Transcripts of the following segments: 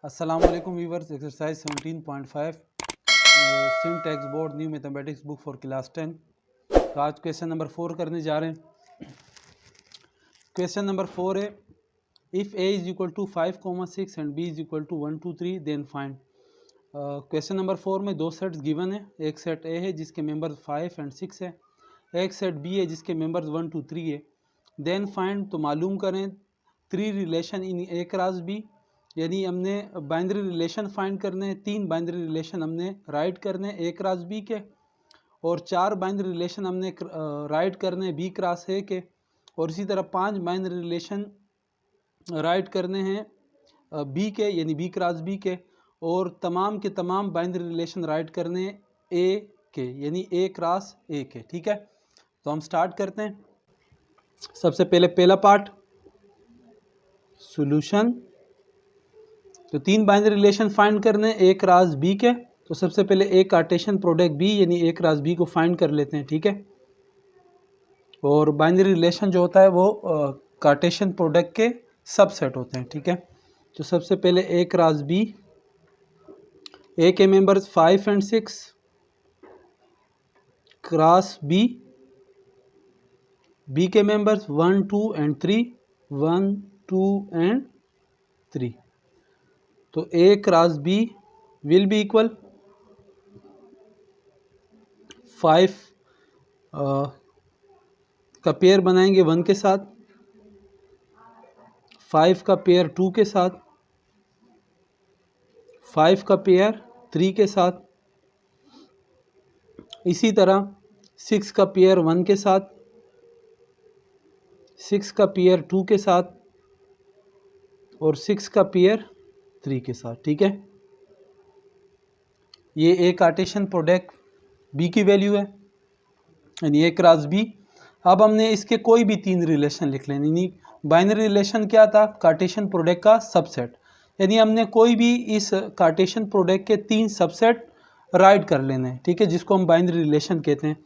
अस्सलामुअलैकुम viewers, exercise 17.5 syntax board new mathematics book for class 10। तो आज क्वेश्चन नंबर 4 करने जा रहे हैं। क्वेश्चन नंबर 4 है, if a is equal to 5,6 and b is equal to 1 2 3 then find. Question number 4 में दो सेट्स गिवन है। एक सेट a है जिसके मेंबर्स 5 एंड 6 है, एक सेट b है जिसके मेंबर्स 1 2 3 है। देन फाइंड, तो मालूम करें 3 relation in A cross B, यानी हमने बाइनरी रिलेशन फाइंड करने हैं। 3 बाइनरी रिलेशन हमने राइट करने ए क्रॉस बी के, और 4 बाइनरी रिलेशन हमने राइट करने बी क्रॉस ए के, और इसी तरह 5 बाइनरी रिलेशन राइट करने हैं बी के यानी बी क्रॉस बी के, और तमाम के तमाम बाइनरी रिलेशन राइट करने ए के यानी ए क्रॉस ए के। ठीक है, तो हम स्टार्ट करते हैं। सबसे पहले पहला पार्ट सॉल्यूशन। तो 3 बाइनरी रिलेशन फाइंड करने ए क्रॉस बी के, तो सबसे पहले ए कार्टेशियन प्रोडक्ट बी यानी ए क्रॉस बी को फाइंड कर लेते हैं। ठीक है, और बाइनरी रिलेशन जो होता है वो कार्टेशियन प्रोडक्ट के सबसेट होते हैं। ठीक है, तो सबसे पहले ए क्रॉस बी, ए के members 5 and 6 cross B, B के मेंबर्स 1 2 एंड 3 1 2 एंड 3। तो A cross B will be equal 5 का पेयर बनाएंगे 1 के साथ, 5 का पेयर 2 के साथ, 5 का पेयर 3 के साथ, इसी तरह 6 का पेयर 1 के साथ, 6 का पेयर 2 के साथ, और 6 का पेयर 3 के साथ। ठीक है, ये ए कार्टेशियन प्रोडक्ट बी की वैल्यू है यानी ए क्रॉस बी। अब हमने इसके कोई भी 3 रिलेशन लिख लेने, यानी बाइनरी रिलेशन क्या था, कार्टेशियन प्रोडक्ट का सबसेट, यानी हमने कोई भी इस कार्टेशियन प्रोडक्ट के 3 सबसेट राइट कर लेने हैं। ठीक है, जिसको हम बाइनरी रिलेशन कहते हैं।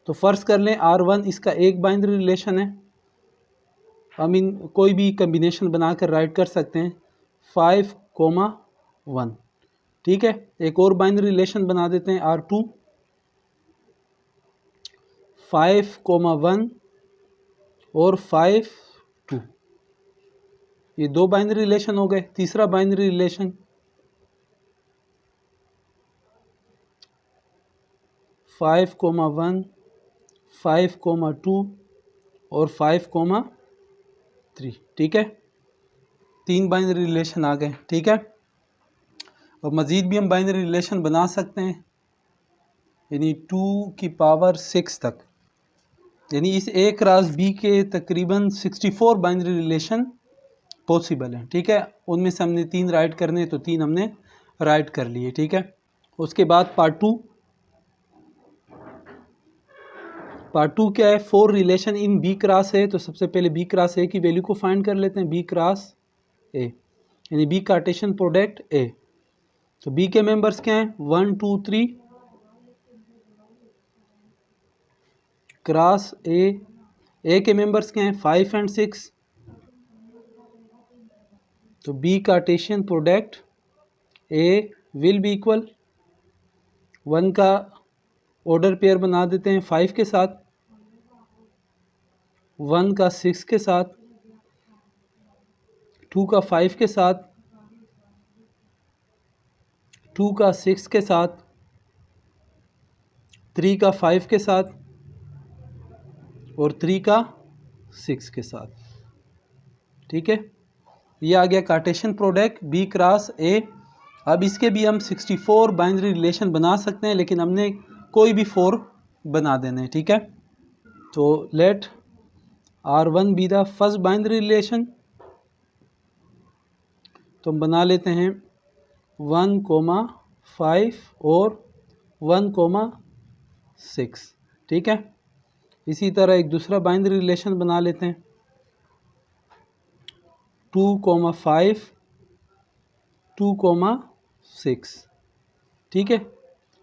तो फर्स्ट कर लें R1 इसका एक बाइनरी रिलेशन है, हम इन कोई भी कम्बिनेशन बनाकर राइट कर सकते हैं 5,1। ठीक है, एक और बाइनरी रिलेशन बना देते हैं R2 5,1 और 5 2। ये 2 बाइनरी रिलेशन हो गए। तीसरा बाइनरी रिलेशन 5,1 5,2 और 5,3। ठीक है, 3 बाइनरी रिलेशन आ गए। ठीक है, और मज़ीद भी हम बाइनरी रिलेशन बना सकते हैं, यानी 2 की पावर 6 तक, यानी इस ए क्रॉस बी के तकरीबन 64 बाइनरी रिलेशन पॉसिबल हैं। ठीक है, उनमें से हमने 3 राइट करने, तो 3 हमने राइट कर लिए। ठीक है, उसके बाद पार्ट 2 क्या है, 4 relation in B cross A. तो सबसे पहले बी क्रॉस ए की वैल्यू को फाइंड कर लेते हैं, बी क्रॉस ए यानी बी कार्टेशियन प्रोडक्ट ए। तो बी के मेंबर्स क्या हैं, 1 2 3 क्रॉस ए के मेंबर्स क्या हैं, 5 एंड 6। तो B Cartesian product A will be equal 1 का ऑर्डर पेयर बना देते हैं 5 के साथ, 1 का 6 के साथ, 2 का 5 के साथ, 2 का 6 के साथ, 3 का 5 के साथ, और 3 का 6 के साथ। ठीक है, ये आ गया Cartesian product B cross A. अब इसके भी हम 64 बाइनरी रिलेशन बना सकते हैं, लेकिन हमने कोई भी 4 बना देने हैं। ठीक है, तो let R1 be the first binary relation. तो हम बना लेते हैं 1,5 और 1,6। ठीक है, इसी तरह एक दूसरा बाइनरी रिलेशन बना लेते हैं 2,5 2,6। ठीक है,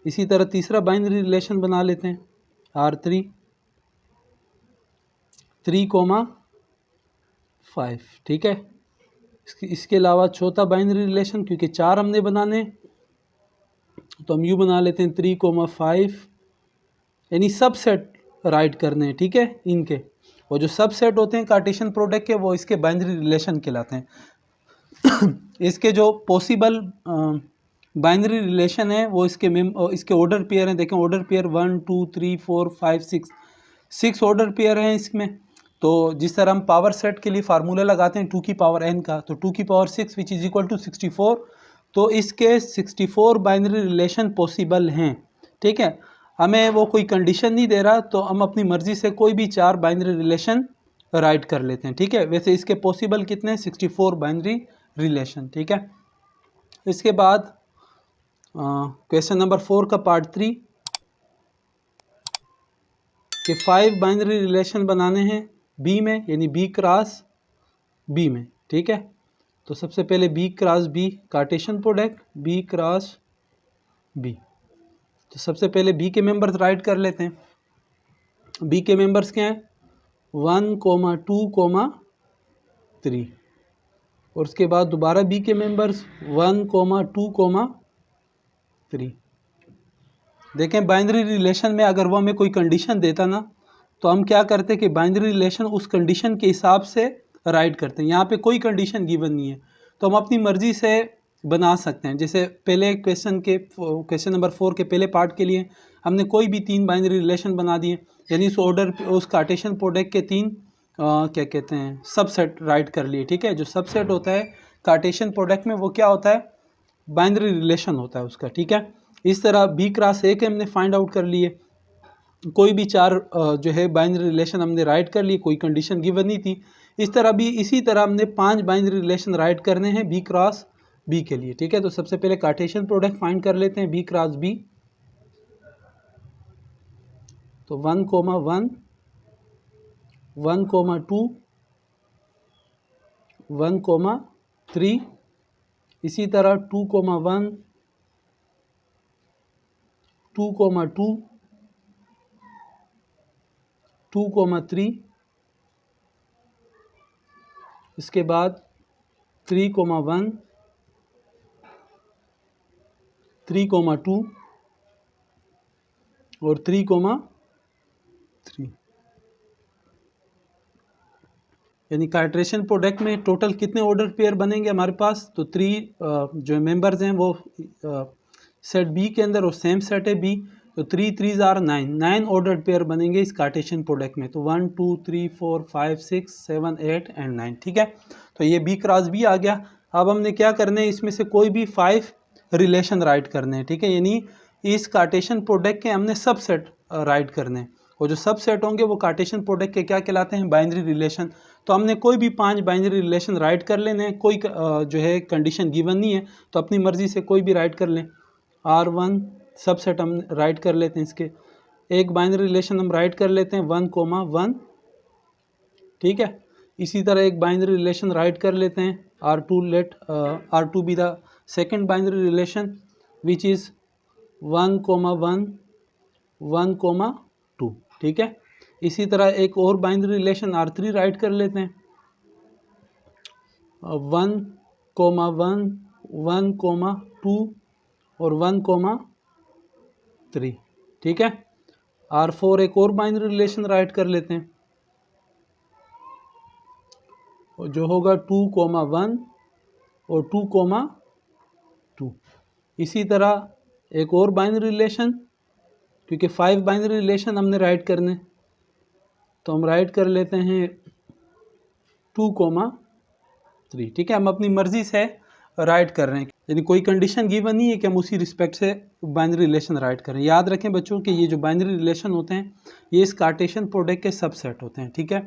इसी तरह तीसरा बाइनरी रिलेशन बना लेते हैं R3 3,5। ठीक है, इसके अलावा चौथा बाइनरी रिलेशन, क्योंकि 4 हमने बनाने तो हम यूँ बना लेते हैं 3,5, यानी सबसेट राइट करने हैं, ठीक है इनके। और जो सबसेट होते हैं कार्टेशियन प्रोडक्ट के वो इसके बाइनरी रिलेशन कहलाते हैं। इसके जो पॉसिबल बाइनरी रिलेशन है वो इसके ऑर्डर पेयर हैं। देखें ऑर्डर पेयर 1 2 3 4 5 6 ऑर्डर पेयर हैं इसमें। तो जिस तरह हम पावर सेट के लिए फार्मूला लगाते हैं 2 की पावर n का, तो 2 की power 6 which is equal to 64। तो इसके 64 बाइनरी रिलेशन पॉसिबल हैं, ठीक है। हमें वो कोई कंडीशन नहीं दे रहा, तो हम अपनी मर्ज़ी से कोई भी 4 बाइनरी रिलेशन राइट कर लेते हैं, ठीक है। वैसे इसके पॉसिबल कितने 64 बाइनरी रिलेशन, ठीक है। इसके बाद क्वेश्चन नंबर 4 का पार्ट 3 कि 5 बाइनरी रिलेशन बनाने हैं बी में, यानी बी क्रॉस बी में, ठीक है। तो सबसे पहले B cross B Cartesian product B cross B. तो सबसे पहले बी के मेंबर्स राइट कर लेते हैं। बी के मेंबर्स क्या हैं 1, 2, 3। और उसके बाद दोबारा बी के मेंबर्स 1, 2, 3। देखें बाइनरी रिलेशन में अगर वो हमें कोई कंडीशन देता ना, तो हम क्या करते कि बाइनरी रिलेशन उस कंडीशन के हिसाब से राइट करते हैं। यहाँ पे कोई कंडीशन गिवन नहीं है, तो हम अपनी मर्ज़ी से बना सकते हैं। जैसे पहले क्वेश्चन नंबर 4 के पहले पार्ट के लिए हमने कोई भी 3 बाइनरी रिलेशन बना दिए, यानी उस कार्टेशियन प्रोडक्ट के 3 क्या कहते हैं सबसेट राइट कर लिए, ठीक है। जो सबसेट होता है कार्टेशियन प्रोडक्ट में वो क्या होता है बाइनरी रिलेशन होता है उसका, ठीक है। इस तरह बी क्रॉस ए के हमने फाइंड आउट कर लिए। कोई भी 4 जो है बाइनरी रिलेशन हमने राइट कर लिए, कोई कंडीशन गिवन नहीं थी। इसी तरह हमने 5 बाइनरी रिलेशन राइट करने हैं बी क्रॉस बी के लिए, ठीक है। तो सबसे पहले कार्टेशियन प्रोडक्ट फाइंड कर लेते हैं बी क्रॉस बी। तो 1, 1, 1, 2, 1, 3। इसी तरह 2, 1, 2, 2, 2, 3। इसके बाद 3, 1, 3, 2 और 3, 3। यानी कार्टेशियन प्रोडक्ट में टोटल कितने ऑर्डर पेयर बनेंगे हमारे पास, तो 3 जो मेंबर्स हैं वो सेट बी के अंदर और सेम सेट है बी, तो 3 3 आर 9 ऑर्डर पेयर बनेंगे इस कार्टेशियन प्रोडक्ट में। तो 1 2 3 4 5 6 7 8 एंड 9, ठीक है। तो ये बी क्रॉस बी आ गया। अब हमने क्या करना है इसमें से कोई भी 5 रिलेशन राइट करने हैं, ठीक है। यानी इस कार्टेशियन प्रोडक्ट के हमने सबसेट राइट करने हैं, और जो सबसेट होंगे वो कार्टेशियन प्रोडक्ट के क्या कहलाते हैं बाइनरी रिलेशन। तो हमने कोई भी 5 बाइनरी रिलेशन राइट कर लेने हैं, कोई जो है कंडीशन गिवन नहीं है, तो अपनी मर्ज़ी से कोई भी राइट कर लें। R1 सबसेट हम राइट कर लेते हैं इसके। एक बाइनरी रिलेशन हम राइट कर लेते हैं 1, 1, ठीक है। इसी तरह एक बाइनरी रिलेशन राइट कर लेते हैं R2। Let R2 be the second binary relation which is 1, 1, 1, 2, ठीक है। इसी तरह एक और बाइनरी रिलेशन R3 राइट कर लेते हैं 1, 1, 1, 2 और 1, 3, ठीक है। R4 एक और बाइनरी रिलेशन राइट कर लेते हैं, जो होगा 2, 1 और 2, 2। इसी तरह एक और बाइनरी रिलेशन, क्योंकि 5 बाइनरी रिलेशन हमने राइट करने, तो हम राइट कर लेते हैं 2, 3, ठीक है। हम अपनी मर्ज़ी से राइट कर रहे हैं, यानी कोई कंडीशन गिवन नहीं है कि हम उसी रिस्पेक्ट से बाइनरी रिलेशन राइट करें। याद रखें बच्चों कि ये जो बाइनरी रिलेशन होते हैं ये इस कार्टेशियन प्रोडक्ट के सबसेट होते हैं, ठीक है।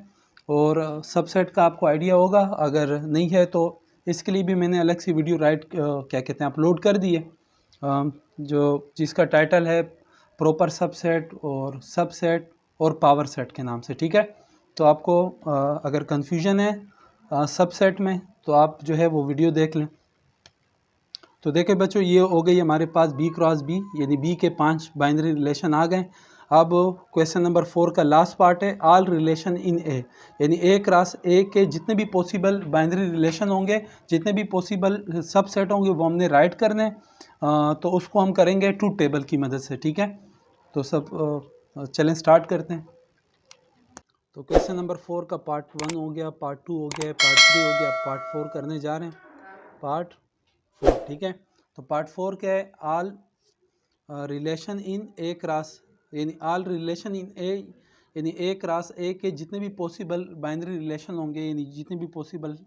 और सबसेट का आपको आइडिया होगा, अगर नहीं है तो इसके लिए भी मैंने अलग सी वीडियो क्या कहते हैं अपलोड कर दी है, जिसका टाइटल है प्रॉपर सबसेट और पावर सेट के नाम से, ठीक है। तो आपको अगर कन्फ्यूजन है सबसेट में तो आप जो है वो वीडियो देख लें। तो देखें बच्चों ये हो गई हमारे पास बी क्रॉस बी, यानी बी के 5 बाइनरी रिलेशन आ गए। अब क्वेश्चन नंबर 4 का लास्ट पार्ट है, ऑल रिलेशन इन ए, यानी ए क्रॉस ए के जितने भी पॉसिबल बाइनरी रिलेशन होंगे, जितने भी पॉसिबल सबसेट होंगे वो हमने राइट करने हैं। तो उसको हम करेंगे ट्रूथ टेबल की मदद से, ठीक है। तो सब चलें स्टार्ट करते हैं। तो क्वेश्चन नंबर 4 का पार्ट 1 हो गया, पार्ट 2 हो गया, पार्ट 3 हो गया, पार्ट 4 करने जा रहे हैं, पार्ट 4, ठीक है। तो पार्ट 4 क्या है, all relation in A cross, यानी ऑल रिलेशन इन ए, यानी ए क्रॉस ए के जितने भी पॉसिबल बाइनरी रिलेशन होंगे, यानी जितने भी पॉसिबल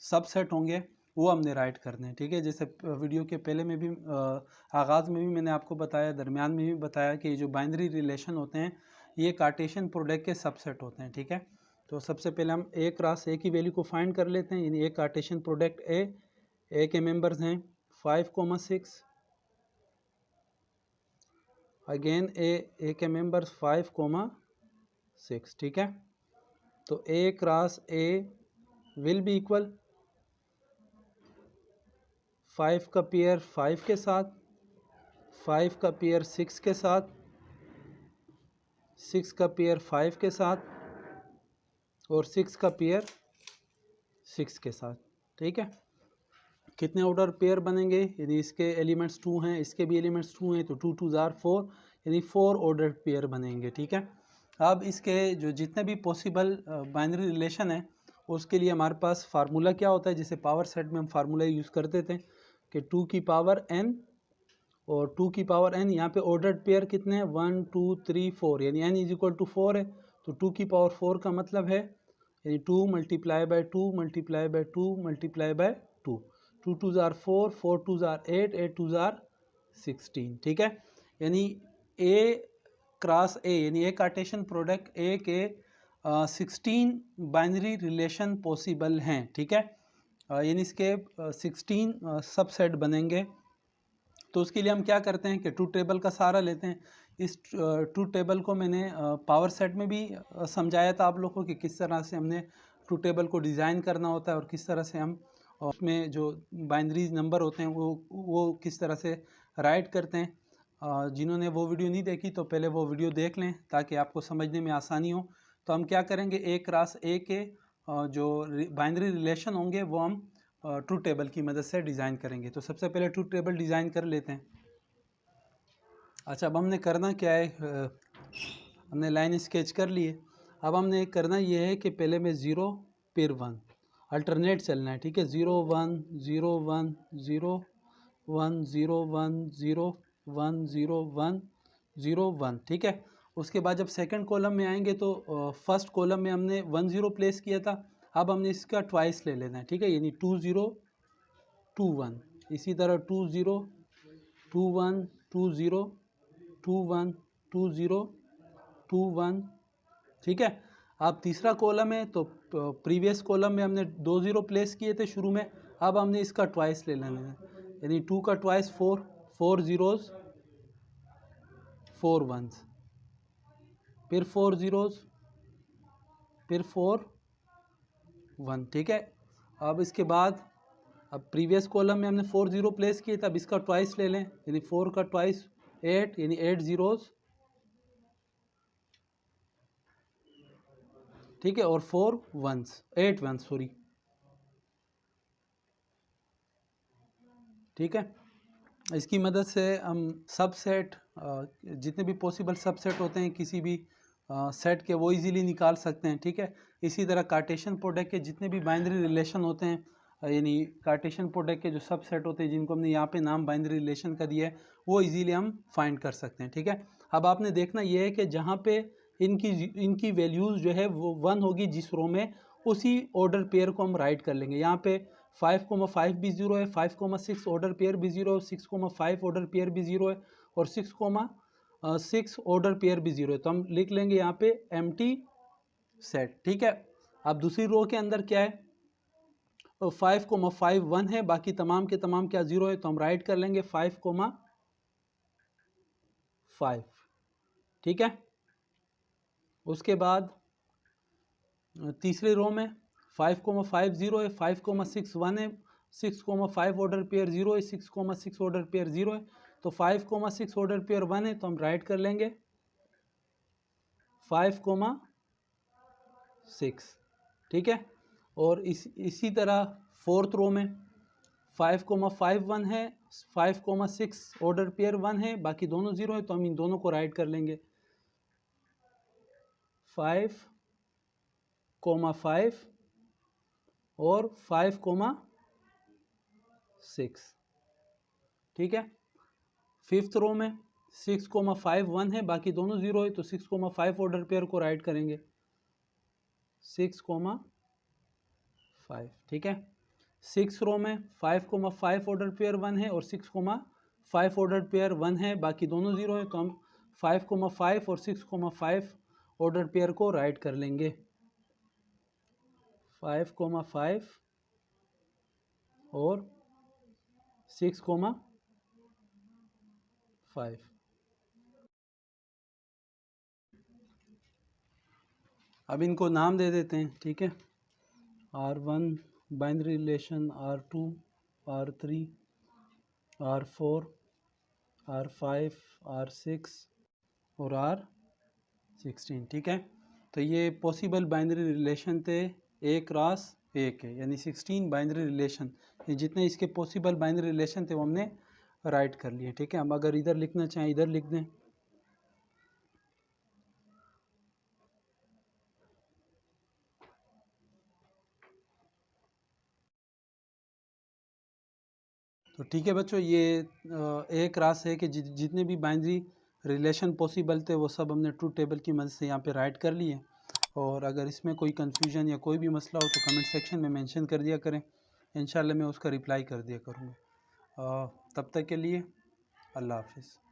सबसेट होंगे वो हमने राइट करने हैं, ठीक है। जैसे वीडियो के पहले में भी आगाज़ में भी मैंने आपको बताया, दरमियान में भी बताया कि जो बाइनरी रिलेशन होते हैं ये कार्टेशियन प्रोडक्ट के सबसेट होते हैं, ठीक है। तो सबसे पहले हम ए क्रॉस ए की वैल्यू को फाइंड कर लेते हैं, यानी ए कार्टेशियन प्रोडक्ट ए के मेंबर्स हैं 5,6, अगेन ए के मेंबर्स 5,6, ठीक है। तो A cross A will be equal 5 का पेयर 5 के साथ, 5 का पेयर 6 के साथ, 6 का पेयर 5 के साथ और 6 का पेयर 6 के साथ, ठीक है। कितने ऑर्डर पेयर बनेंगे, यदि इसके एलिमेंट्स 2 हैं, इसके भी एलिमेंट्स 2 हैं, तो 2 2 ज़ार 4, यानी 4 ऑर्डर पेयर बनेंगे, ठीक है। अब इसके जो जितने भी पॉसिबल बाइनरी रिलेशन है उसके लिए हमारे पास फार्मूला क्या होता है, जैसे पावर सेट में हम फार्मूला यूज़ करते थे कि 2 की पावर n, और 2 की पावर n यहाँ पे ऑर्डर्ड पेयर कितने हैं 1 2 3 4, यानी n इज इक्वल टू 4 है। तो 2 की पावर 4 का मतलब है यानी 2 multiply by 2 multiply by 2 multiply by 2, 2 2 ज़ार 4, 4 2 ज़ार 8, 8 2 ज़ार 16, ठीक है। यानी ए क्रॉस ए, यानी ए कार्टेशियन प्रोडक्ट ए के 16 बाइनरी रिलेशन पॉसिबल हैं, ठीक है। यानी इसके 16 सबसेट बनेंगे। तो उसके लिए हम क्या करते हैं कि ट्रूथ टेबल का सहारा लेते हैं। इस ट्रूथ टेबल को मैंने पावर सेट में भी समझाया था आप लोगों को कि किस तरह से हमने ट्रूथ टेबल को डिज़ाइन करना होता है और किस तरह से हम उसमें जो बाइनरी नंबर होते हैं वो किस तरह से राइट करते हैं। जिन्होंने वो वीडियो नहीं देखी तो पहले वो वीडियो देख लें ताकि आपको समझने में आसानी हो। तो हम क्या करेंगे, ए क्रॉस ए के जो बाइनरी रिलेशन होंगे वो हम ट्रूथ टेबल की मदद से डिज़ाइन करेंगे। तो सबसे पहले ट्रूथ टेबल डिज़ाइन कर लेते हैं। अच्छा, अब हमने करना क्या है, हमने लाइन स्केच कर ली है। अब हमने करना ये है कि पहले में 0 फिर 1 अल्टरनेट चलना है, ठीक है। 0 1 0 1 0 1 0 1 0 1 0 1 0 1, ठीक है। उसके बाद जब सेकंड कॉलम में आएंगे तो फर्स्ट कॉलम में हमने 1 0 प्लेस किया था, अब हमने इसका ट्वाइस ले लेना है, ठीक है। यानी 2 0 2 1, इसी तरह 2 0 2 1 2 0 2 1 2 0 2 1, ठीक है। अब तीसरा कॉलम है तो प्रीवियस कॉलम में हमने 2 0 प्लेस किए थे शुरू में, अब हमने इसका ट्वाइस ले लेना है, यानी 2 का ट्वाइस 4, 4 zeros 4 ones, फिर 4 zeros, फिर 4 1, ठीक है। अब इसके बाद अब प्रीवियस कॉलम में हमने 4 0 प्लेस किए थे, अब इसका ट्वाइस ले लें, यानी 4 का ट्वाइस 8, यानी 8 zeros, ठीक है, और 4 ones 8 ones सॉरी, ठीक है। इसकी मदद से हम सबसेट जितने भी पॉसिबल सबसेट होते हैं किसी भी सेट के वो इजीली निकाल सकते हैं, ठीक है। इसी तरह कार्टेशियन प्रोडक्ट के जितने भी बाइनरी रिलेशन होते हैं, यानी कार्टेशियन प्रोडक्ट के जो सबसेट होते हैं जिनको हमने यहाँ पे नाम बाइनरी रिलेशन का दिया है वो इजीली हम फाइंड कर सकते हैं, ठीक है। अब आपने देखना ये है कि जहाँ पे इनकी वैल्यूज़ जो है वो 1 होगी जिस रो में, उसी ऑर्डर पेयर को हम राइट कर लेंगे। यहाँ पे 5,5 भी 0 है, 5,6 ऑर्डर पेयर भी 0 है, 6,5 ऑर्डर पेयर भी 0 है और 6,6 ऑर्डर पेयर भी 0 है। तो हम लिख लेंगे यहाँ पे एम्प्टी सेट, ठीक है। अब दूसरी रो के अंदर क्या है, 5,5 1 है, बाकी तमाम के तमाम क्या 0 है, तो हम राइट कर लेंगे 5,5, ठीक है। उसके बाद तीसरे रो में 5,5 0 है, 5,6 1 है, 6,5 ऑर्डर पेयर 0 है, 6,6 ऑर्डर पेयर 0 है, तो 5,6 ऑर्डर पेयर 1 है तो हम राइट कर लेंगे 5,6, ठीक है। और इसी तरह फोर्थ रो में 5,5 1 है, 5,6 ऑर्डर पेयर 1 है, बाकी दोनों ज़ीरो है तो हम इन दोनों को राइट कर लेंगे 5,5 और 5,6, ठीक है। फिफ्थ रो में 6,5 1 है, बाकी दोनों ज़ीरो है तो 6,5 ऑर्डर पेयर को राइट करेंगे 6,5, ठीक है। सिक्स रो में 5,5 ऑर्डर पेयर 1 है और 6,5 ऑर्डर पेयर 1 है, बाकी दोनों ज़ीरो है तो हम 5,5 और 6,5 ऑर्डर पेयर को राइट कर लेंगे 5,5 और 6,5। अब इनको नाम दे देते हैं, ठीक है। R1 binary relation, R2 R3 R4 R5 R6 और R16, ठीक है। तो ये पॉसिबल बाइनरी रिलेशन थे A क्रॉस A के, यानी 16 बाइनरी रिलेशन, ये जितने इसके पॉसिबल बाइनरी रिलेशन थे वो हमने राइट कर लिए, ठीक है। हम अगर इधर लिखना चाहें इधर लिख दें। तो ठीक है बच्चों, ये एक रास है कि जितने भी बाइनरी रिलेशन पॉसिबल थे वो सब हमने ट्रूथ टेबल की मदद से यहाँ पे राइट कर लिए। और अगर इसमें कोई कंफ्यूजन या कोई भी मसला हो तो कमेंट सेक्शन में मेंशन कर दिया करें, इंशाल्लाह मैं उसका रिप्लाई कर दिया करूँगा। तब तक के लिए अल्लाह हाफिज़।